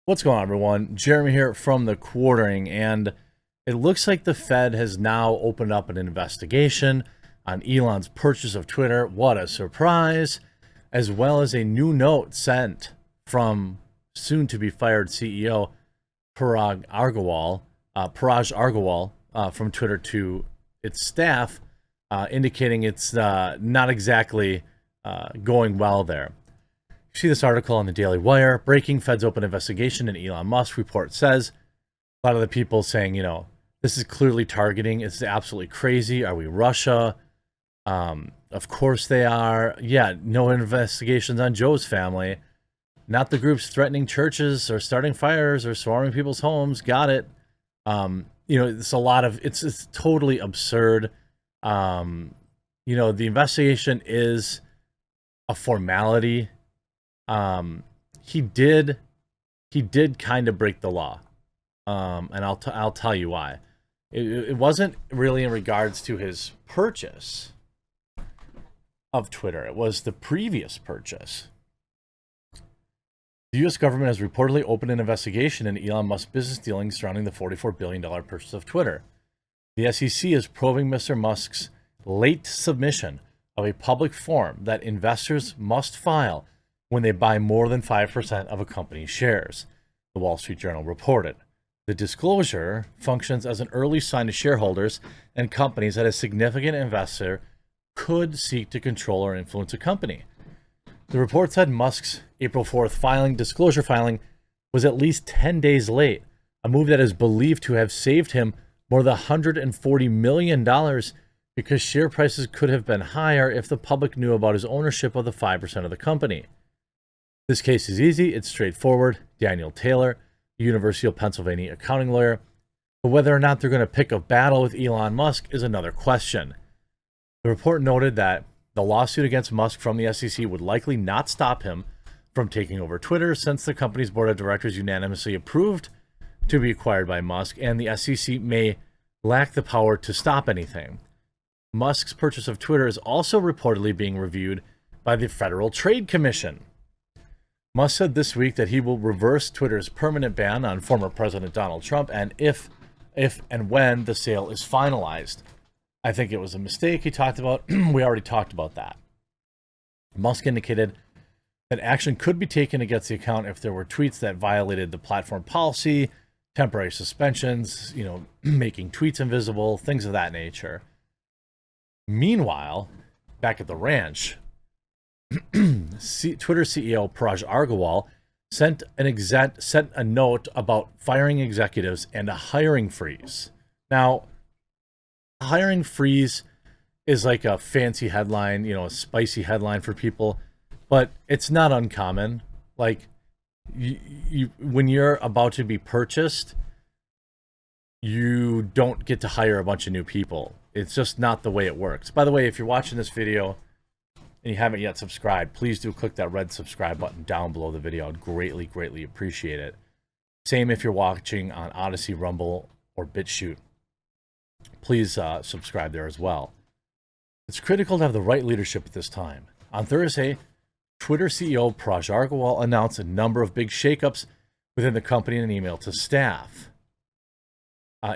What's going on, everyone? Jeremy here from the Quartering, and it looks like the Fed has now opened up an investigation on Elon's purchase of Twitter. What a surprise! As well as a new note sent from soon-to-be fired CEO Parag Agrawal from Twitter to its staff, indicating it's not exactly going well there. You see this article on the Daily Wire. Breaking Fed's open investigation in Elon Musk report says a lot of the people saying, this is clearly targeting. It's absolutely crazy. Are we Russia? Of course they are. Yeah, no investigations on Joe's family. Not the groups threatening churches or starting fires or swarming people's homes. Got it. It's a lot of, it's totally absurd. The investigation is a formality. He did kind of break the law. And I'll tell you why. It wasn't really in regards to his purchase of Twitter. It was the previous purchase. The U.S. government has reportedly opened an investigation into Elon Musk's business dealings surrounding the $44 billion purchase of Twitter. The SEC is probing Mr. Musk's late submission of a public form that investors must file when they buy more than 5% of a company's shares, the Wall Street Journal reported. The disclosure functions as an early sign to shareholders and companies that a significant investor could seek to control or influence a company. The report said Musk's April 4th disclosure filing was at least 10 days late, a move that is believed to have saved him more than $140 million because share prices could have been higher if the public knew about his ownership of the 5% of the company. This case is easy. It's straightforward. Daniel Taylor, a University of Pennsylvania accounting lawyer. But whether or not they're going to pick a battle with Elon Musk is another question. The report noted that the lawsuit against Musk from the SEC would likely not stop him from taking over Twitter, since the company's board of directors unanimously approved to be acquired by Musk, and the SEC may lack the power to stop anything. Musk's purchase of Twitter is also reportedly being reviewed by the Federal Trade Commission. Musk said this week that he will reverse Twitter's permanent ban on former President Donald Trump, and if and when the sale is finalized. I think it was a mistake he talked about. We already talked about that. Musk indicated that action could be taken against the account if there were tweets that violated the platform policy, temporary suspensions, making tweets invisible, things of that nature. Meanwhile, back at the ranch, Twitter CEO Parag Agrawal sent a note about firing executives and a hiring freeze. Now, a hiring freeze is like a fancy headline, a spicy headline for people, but it's not uncommon. Like, when you're about to be purchased, you don't get to hire a bunch of new people. It's just not the way it works. By the way, if you're watching this video and you haven't yet subscribed, please do click that red subscribe button down below the video. I'd greatly, greatly appreciate it. Same if you're watching on Odyssey, Rumble, or BitChute. Please subscribe there as well. It's critical to have the right leadership at this time. On Thursday, Twitter CEO Parag Agrawal announced a number of big shakeups within the company in an email to staff,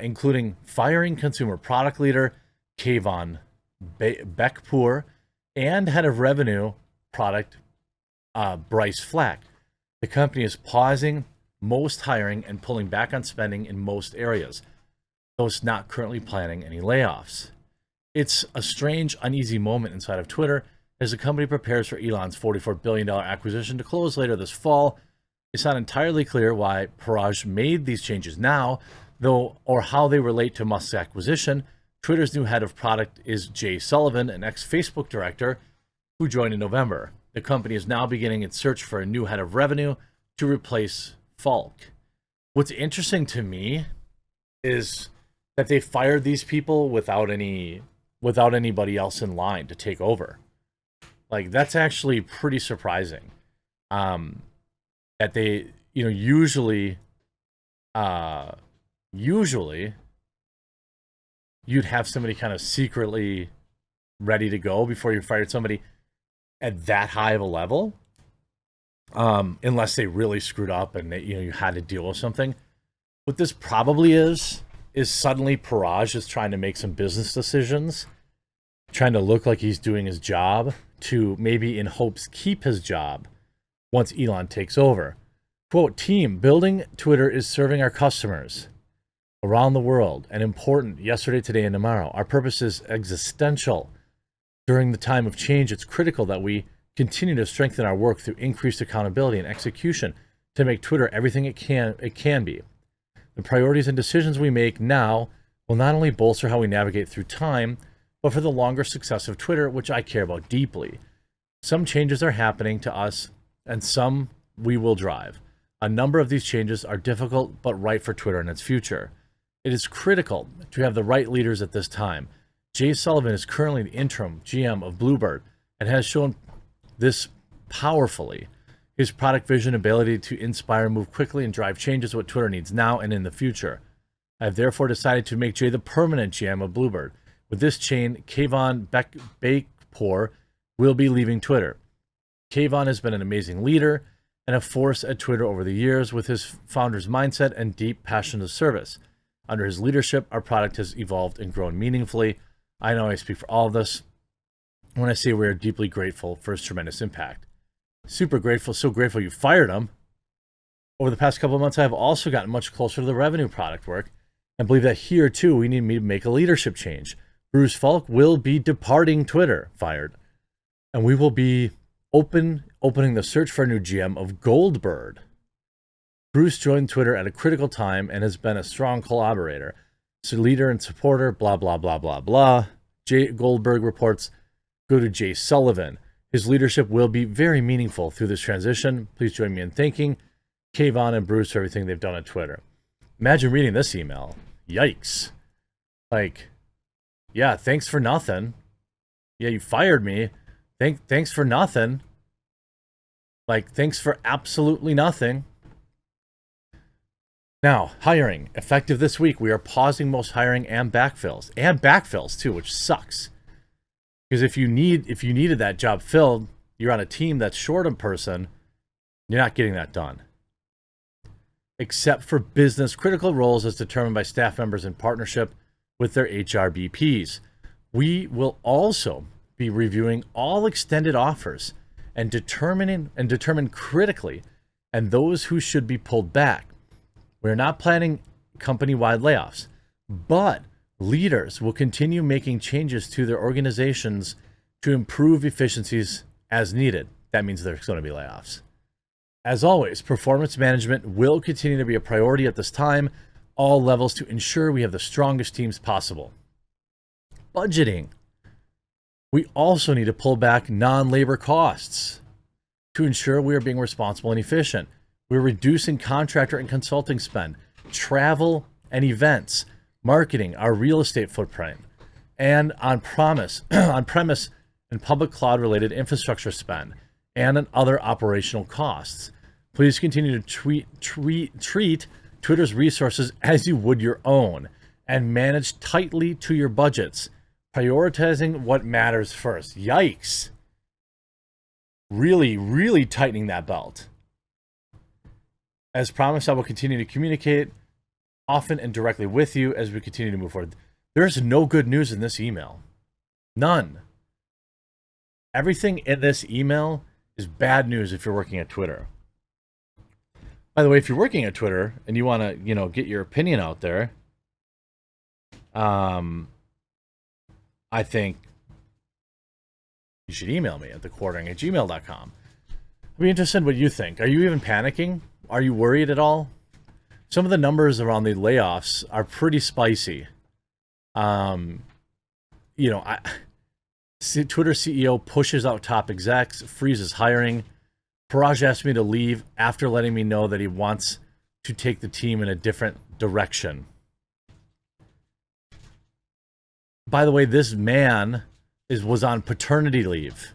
including firing consumer product leader Kayvon Beckpour and head of revenue product Bryce Flack. The company is pausing most hiring and pulling back on spending in most areas, though it's not currently planning any layoffs. It's a strange, uneasy moment inside of Twitter as the company prepares for Elon's $44 billion acquisition to close later this fall. It's not entirely clear why Parag made these changes now, though, or how they relate to Musk's acquisition. Twitter's new head of product is Jay Sullivan, an ex-Facebook director who joined in November. The company is now beginning its search for a new head of revenue to replace Falk. What's interesting to me is that they fired these people without anybody else in line to take over. Like, that's actually pretty surprising. That they, usually you'd have somebody kind of secretly ready to go before you fired somebody at that high of a level. unless they really screwed up and they, you had to deal with something. What this probably is suddenly Paraj is trying to make some business decisions, trying to look like he's doing his job to maybe in hopes keep his job once Elon takes over. Quote, team, building Twitter is serving our customers around the world and important yesterday, today, and tomorrow. Our purpose is existential. During the time of change, it's critical that we continue to strengthen our work through increased accountability and execution to make Twitter everything it can be. The priorities and decisions we make now will not only bolster how we navigate through time, but for the longer success of Twitter, which I care about deeply. Some changes are happening to us, and some we will drive. A number of these changes are difficult, but right for Twitter and its future. It is critical to have the right leaders at this time. Jay Sullivan is currently the interim GM of Bluebird and has shown this powerfully. His product vision, ability to inspire, move quickly, and drive changes what Twitter needs now and in the future. I have therefore decided to make Jay the permanent GM of Bluebird. With this change, Kayvon Beckpour will be leaving Twitter. Kayvon has been an amazing leader and a force at Twitter over the years with his founder's mindset and deep passion of service. Under his leadership, our product has evolved and grown meaningfully. I know I speak for all of us when I say we are deeply grateful for his tremendous impact. Super grateful, so grateful you fired him. Over the past couple of months, I have also gotten much closer to the revenue product work and believe that here, too, we need to make a leadership change. Bruce Falk will be departing Twitter, fired, and we will be opening the search for a new GM of Goldbird. Bruce joined Twitter at a critical time and has been a strong collaborator. So leader and supporter, blah, blah, blah, blah, blah. Jay Goldberg reports, go to Jay Sullivan. His leadership will be very meaningful through this transition. Please join me in thanking Kayvon and Bruce for everything they've done on Twitter. Imagine reading this email. Yikes. Like, yeah, thanks for nothing. Yeah, you fired me. Thanks for nothing. Like, thanks for absolutely nothing. Now, hiring. Effective this week, we are pausing most hiring and backfills. And backfills, too, which sucks. Because if you needed that job filled, you're on a team that's short a person, you're not getting that done. Except for business critical roles as determined by staff members in partnership with their HRBPs. We will also be reviewing all extended offers and determine critically and those who should be pulled back. We're not planning company-wide layoffs, but leaders will continue making changes to their organizations to improve efficiencies as needed. That means there's going to be layoffs. As always, performance management will continue to be a priority at this time, all levels, to ensure we have the strongest teams possible. Budgeting. We also need to pull back non-labor costs to ensure we are being responsible and efficient. We're reducing contractor and consulting spend, travel and events, marketing, our real estate footprint, and on-premise and public cloud-related infrastructure spend, and on other operational costs. Please continue to treat Twitter's resources as you would your own, and manage tightly to your budgets, prioritizing what matters first. Yikes. Really, really tightening that belt. As promised, I will continue to communicate often and directly with you as we continue to move forward. There's no good news in this email. None. Everything in this email is bad news if you're working at Twitter. By the way, if you're working at Twitter and you want to, get your opinion out there, I think you should email me at thequartering@gmail.com. I'd be interested in what you think. Are you even panicking? Are you worried at all? Some of the numbers around the layoffs are pretty spicy. Twitter CEO pushes out top execs, freezes hiring. Paraj asked me to leave after letting me know that he wants to take the team in a different direction. By the way, this man was on paternity leave.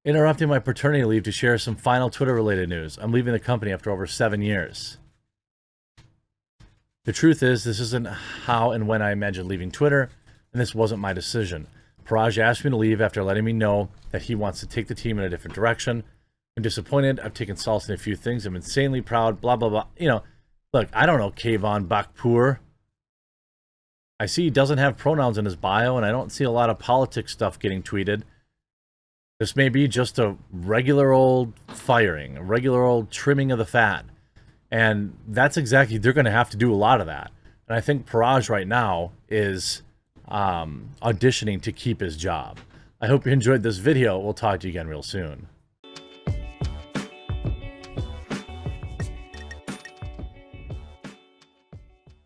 Interrupting my paternity leave to share some final Twitter-related news. I'm leaving the company after over 7 years. The truth is, this isn't how and when I imagined leaving Twitter, and this wasn't my decision. Paraj asked me to leave after letting me know that he wants to take the team in a different direction. I'm disappointed. I've taken solace in a few things. I'm insanely proud, blah, blah, blah. You know, look, I don't know Kayvon Bakpour. I see he doesn't have pronouns in his bio, and I don't see a lot of politics stuff getting tweeted. This may be just a regular old firing, a regular old trimming of the fat. And that's exactly, they're going to have to do a lot of that. And I think Paraj right now is auditioning to keep his job. I hope you enjoyed this video. We'll talk to you again real soon.